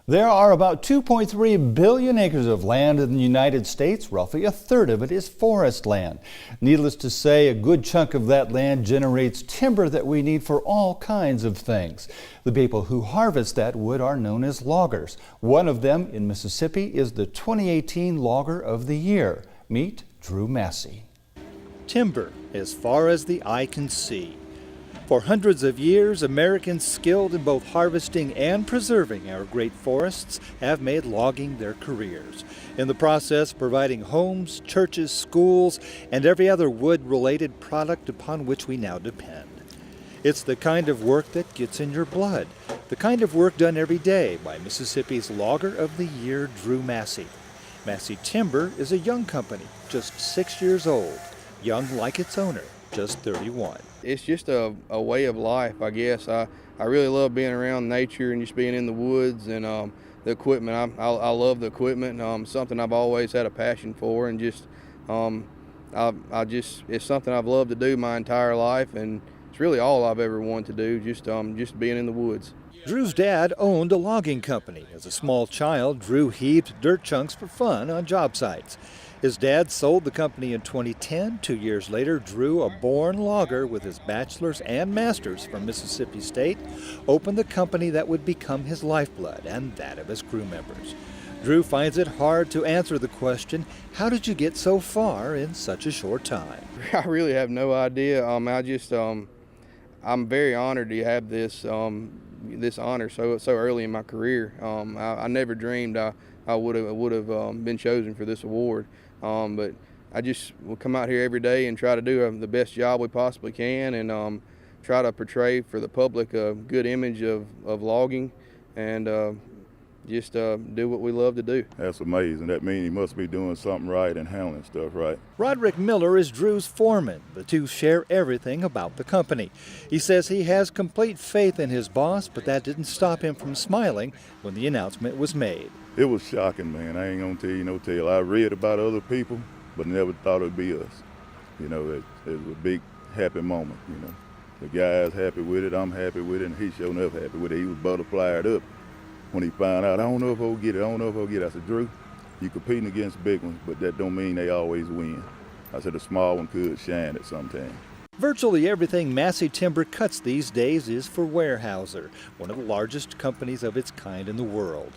There are about 2.3 billion acres of land in the United States. Roughly a third of it is forest land. Needless to say, a good chunk of that land generates timber that we need for all kinds of things. The people who harvest that wood are known as loggers. One of them in Mississippi is the 2018 Logger of the Year. Meet Drew Massey. Timber as far as the eye can see. For hundreds of years, Americans skilled in both harvesting and preserving our great forests have made logging their careers. In the process, providing homes, churches, schools, and every other wood-related product upon which we now depend. It's the kind of work that gets in your blood, the kind of work done every day by Mississippi's Logger of the Year, Drew Massey. Massey Timber is a young company, just 6 years old, young like its owner, just 31. It's just a way of life, I guess. I really love being around nature and just being in the woods and the equipment. I love the equipment. Something I've always had a passion for, and just it's something I've loved to do my entire life, and it's really all I've ever wanted to do. Just being in the woods. Drew's dad owned a logging company. As a small child, Drew heaved dirt chunks for fun on job sites. His dad sold the company in 2010. 2 years later, Drew, a born logger with his bachelor's and master's from Mississippi State, opened the company that would become his lifeblood and that of his crew members. Drew finds it hard to answer the question, how did you get so far in such a short time? I really have no idea. I'm very honored to have this honor so early in my career. I never dreamed I would have been chosen for this award. But I just will come out here every day and try to do the best job we possibly can, and try to portray for the public a good image of logging, and just do what we love to do. That's amazing. That means he must be doing something right and handling stuff right. Roderick Miller is Drew's foreman. The two share everything about the company. He says he has complete faith in his boss, but that didn't stop him from smiling when the announcement was made. It was shocking, man. I ain't gonna tell you no tale. I read about other people, but never thought it'd be us. You know, it was a big happy moment, you know. The guy's happy with it, I'm happy with it, and he's showing up happy with it. He was butterflied up when he found out, I don't know if I'll get it, I don't know if I'll get it. I said, Drew, you're competing against big ones, but that don't mean they always win. I said, a small one could shine at some time. Virtually everything Massey Timber cuts these days is for Weyerhaeuser, one of the largest companies of its kind in the world.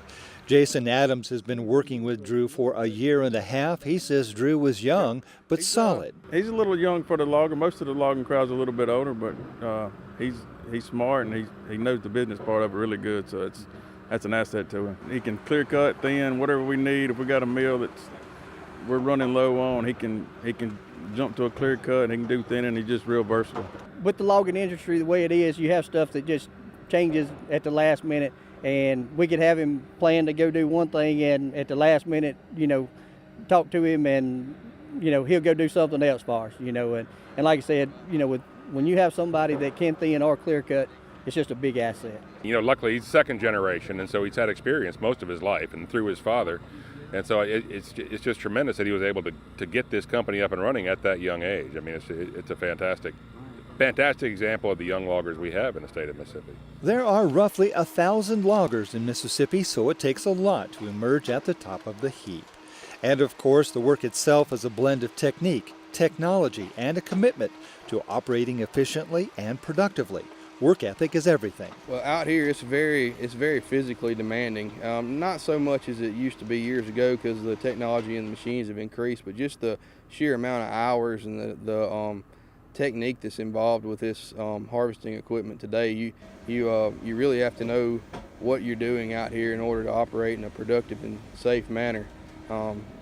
Jason Adams has been working with Drew for a year and a half. He says Drew was young but solid. He's a little young for the logger. Most of the logging crowd's a little bit older, but he's smart, and he knows the business part of it really good. So that's an asset to him. He can clear cut, thin, whatever we need. If we got a mill that's we're running low on, he can jump to a clear cut, and he can do thin, and he's just real versatile. With the logging industry the way it is, you have stuff that just changes at the last minute. And we could have him plan to go do one thing, and at the last minute, talk to him, and, he'll go do something else for us, And like I said, when you have somebody that can thin or clear cut, it's just a big asset. Luckily he's second generation, and so he's had experience most of his life and through his father. And so it's just tremendous that he was able to get this company up and running at that young age. I mean, it's a fantastic example of the young loggers we have in the state of Mississippi. There are roughly 1,000 loggers in Mississippi, so it takes a lot to emerge at the top of the heap. And of course, the work itself is a blend of technique, technology, and a commitment to operating efficiently and productively. Work ethic is everything. Well, out here it's very physically demanding. Not so much as it used to be years ago, because the technology and the machines have increased, but just the sheer amount of hours and the technique that's involved with this harvesting equipment today. You really have to know what you're doing out here in order to operate in a productive and safe manner.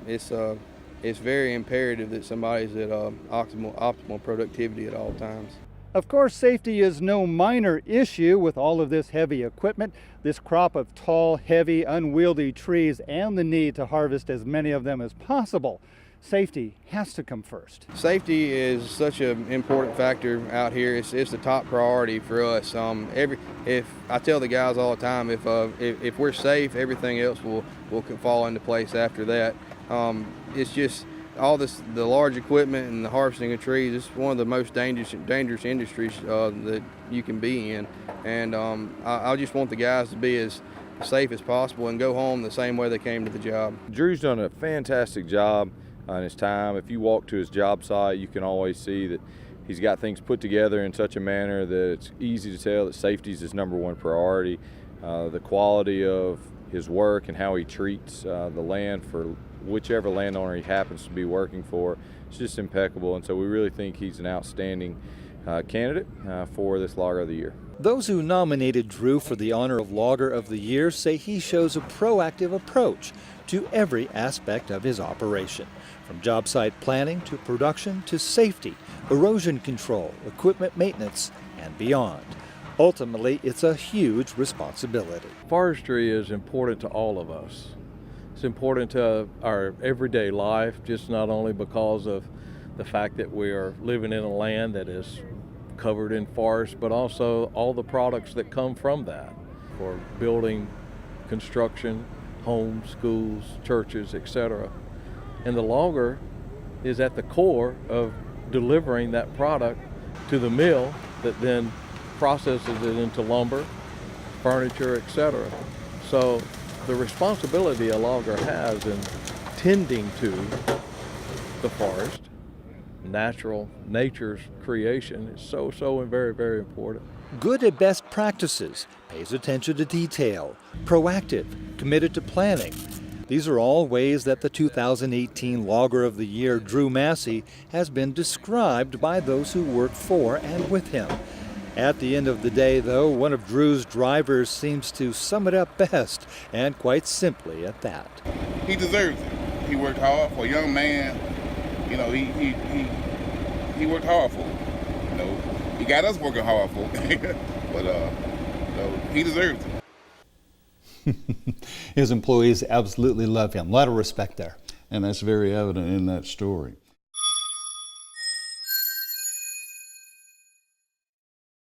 It's very imperative that somebody's at optimal productivity at all times. Of course, safety is no minor issue with all of this heavy equipment, this crop of tall, heavy, unwieldy trees, and the need to harvest as many of them as possible. Safety has to come first. Safety is such an important factor out here. It's the top priority for us. If I tell the guys all the time, if we're safe, everything else will fall into place after that. It's just the large equipment and the harvesting of trees. It's one of the most dangerous industries that you can be in, and I just want the guys to be as safe as possible and go home the same way they came to the job. Drew's done a fantastic job in his time. If you walk to his job site, you can always see that he's got things put together in such a manner that it's easy to tell that safety is his #1 priority. The quality of his work and how he treats the land for whichever landowner he happens to be working for, it's just impeccable. And so we really think he's an outstanding candidate for this Logger of the Year. Those who nominated Drew for the honor of Logger of the Year say he shows a proactive approach to every aspect of his operation, from job site planning to production to safety, erosion control, equipment maintenance, and beyond. Ultimately, it's a huge responsibility. Forestry is important to all of us. It's important to our everyday life, just not only because of the fact that we are living in a land that is covered in forest, but also all the products that come from that for building, construction, homes, schools, churches, etc. And the logger is at the core of delivering that product to the mill that then processes it into lumber, furniture, etc. So the responsibility a logger has in tending to the forest, nature's creation, is so and very, very important. Good at best practices, pays attention to detail, proactive, committed to planning. These are all ways that the 2018 Logger of the Year, Drew Massey, has been described by those who work for and with him. At the end of the day, though, one of Drew's drivers seems to sum it up best, and quite simply at that. He deserves it. He worked hard for a young man. You know, he worked hard for it. You know, he got us working hard for it. But you know, he deserves it. His employees absolutely love him. A lot of respect there. And that's very evident in that story.